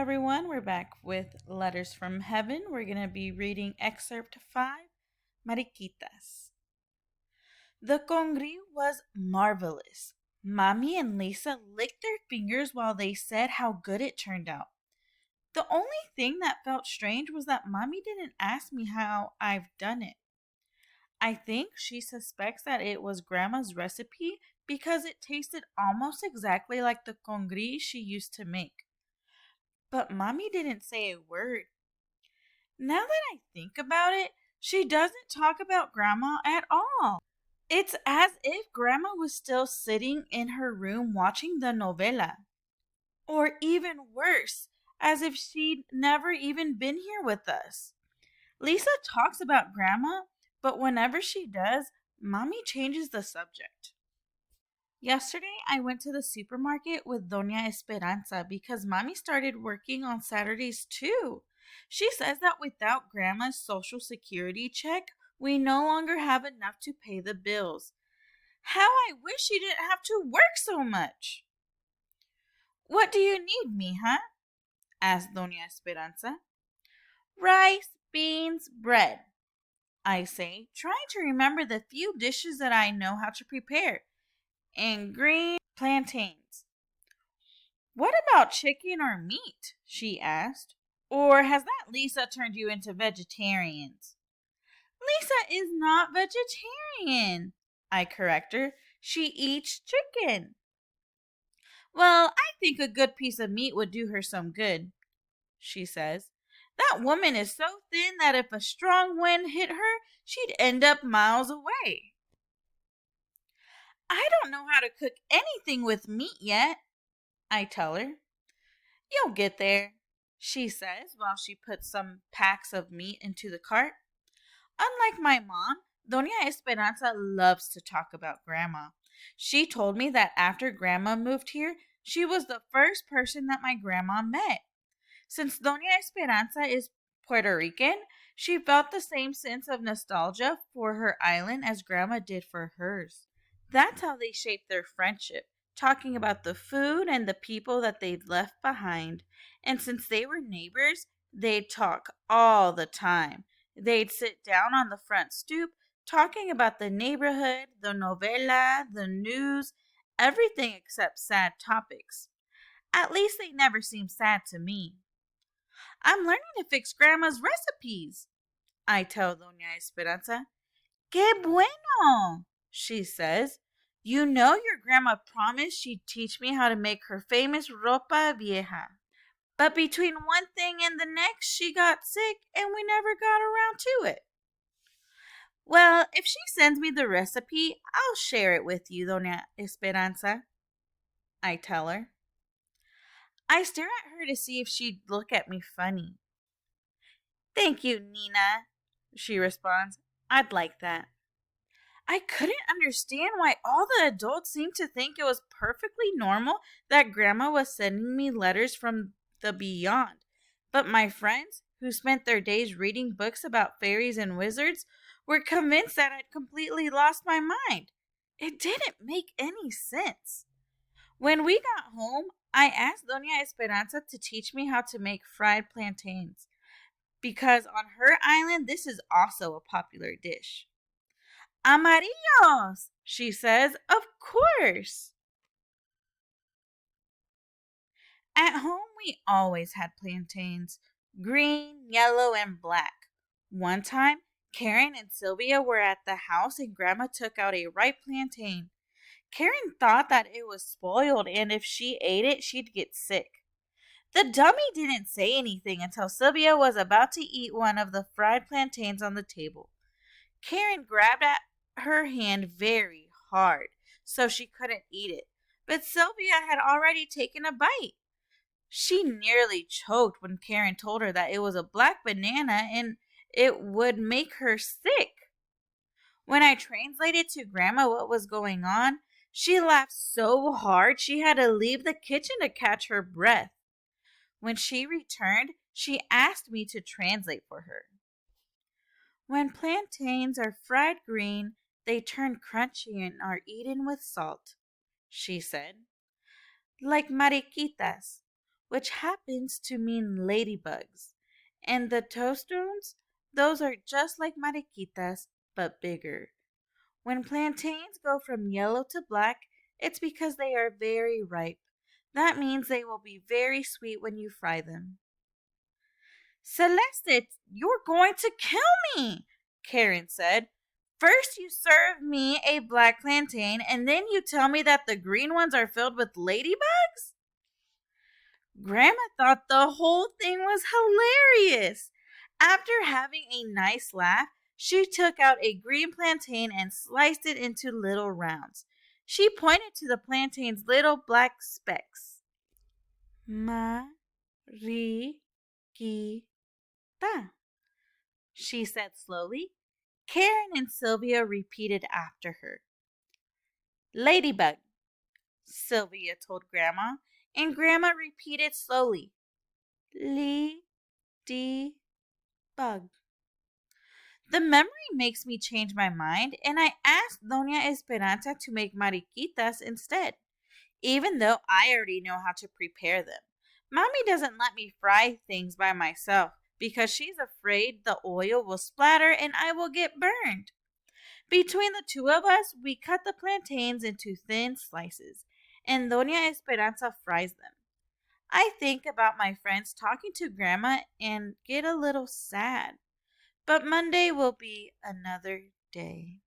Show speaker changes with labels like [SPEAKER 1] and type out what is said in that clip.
[SPEAKER 1] everyone. We're back with Letters from Heaven. We're going to be reading excerpt 5, Mariquitas. The congri was marvelous. Mommy and Lisa licked their fingers while they said how good it turned out. The only thing that felt strange was that Mommy didn't ask me how I've done it. I think she suspects that it was Grandma's recipe because it tasted almost exactly like the congri she used to make. But Mommy didn't say a word. Now that I think about it, she doesn't talk about Grandma at all. It's as if Grandma was still sitting in her room watching the novela. Or even worse, as if she'd never even been here with us. Lisa talks about Grandma, but whenever she does, Mommy changes the subject. Yesterday, I went to the supermarket with Doña Esperanza because Mommy started working on Saturdays too. She says that without Grandma's social security check, we no longer have enough to pay the bills. How I wish she didn't have to work so much. What do you need, mija? Asked Doña Esperanza. Rice, beans, bread, I say, trying to remember the few dishes that I know how to prepare. And green plantains. What about chicken or meat? She asked. Or has that Lisa turned you into vegetarians? Lisa is not vegetarian, I correct her. She eats chicken. Well, I think a good piece of meat would do her some good, she says. That woman is so thin that if a strong wind hit her, she'd end up miles away. I don't know how to cook anything with meat yet, I tell her. You'll get there, she says while she puts some packs of meat into the cart. Unlike my mom, Doña Esperanza loves to talk about Grandma. She told me that after Grandma moved here, she was the first person that my grandma met. Since Doña Esperanza is Puerto Rican, she felt the same sense of nostalgia for her island as Grandma did for hers. That's how they shaped their friendship, talking about the food and the people that they'd left behind. And since they were neighbors, they'd talk all the time. They'd sit down on the front stoop, talking about the neighborhood, the novela, the news, everything except sad topics. At least they never seemed sad to me. I'm learning to fix Grandma's recipes, I tell Doña Esperanza. Que bueno, she says. You know your grandma promised she'd teach me how to make her famous ropa vieja. But between one thing and the next, she got sick and we never got around to it. Well, if she sends me the recipe, I'll share it with you, Doña Esperanza, I tell her. I stare at her to see if she'd look at me funny. Thank you, Nina, she responds. I'd like that. I couldn't understand why all the adults seemed to think it was perfectly normal that Grandma was sending me letters from the beyond. But my friends, who spent their days reading books about fairies and wizards, were convinced that I'd completely lost my mind. It didn't make any sense. When we got home, I asked Doña Esperanza to teach me how to make fried plantains, because on her island, this is also a popular dish. Amarillos, she says, of course. At home, we always had plantains, green, yellow, and black. One time, Karen and Sylvia were at the house and Grandma took out a ripe plantain. Karen thought that it was spoiled and if she ate it, she'd get sick. The dummy didn't say anything until Sylvia was about to eat one of the fried plantains on the table. Karen grabbed at her hand very hard so she couldn't eat it, but Sylvia had already taken a bite. She nearly choked when Karen told her that it was a black banana and it would make her sick. When I translated to Grandma what was going on, she laughed so hard she had to leave the kitchen to catch her breath. When she returned, she asked me to translate for her. When plantains are fried green, they turn crunchy and are eaten with salt, she said. Like mariquitas. which happens to mean ladybugs. And the toadstools, those are just like mariquitas, but bigger. When plantains go from yellow to black, it's because they are very ripe. That means they will be very sweet when you fry them. Celeste, you're going to kill me, Karen said. First, you serve me a black plantain, and then you tell me that the green ones are filled with ladybugs? Grandma thought the whole thing was hilarious. After having a nice laugh, she took out a green plantain and sliced it into little rounds. She pointed to the plantain's little black specks. Mariquita, she said slowly. Karen and Sylvia repeated after her. Ladybug, Sylvia told Grandma, and Grandma repeated slowly. Ladybug. The memory makes me change my mind, and I asked Doña Esperanza to make mariquitas instead, even though I already know how to prepare them. Mommy doesn't let me fry things by myself because she's afraid the oil will splatter and I will get burned. Between the two of us, we cut the plantains into thin slices, and Doña Esperanza fries them. I think about my friends talking to Grandma and get a little sad. But Monday will be another day.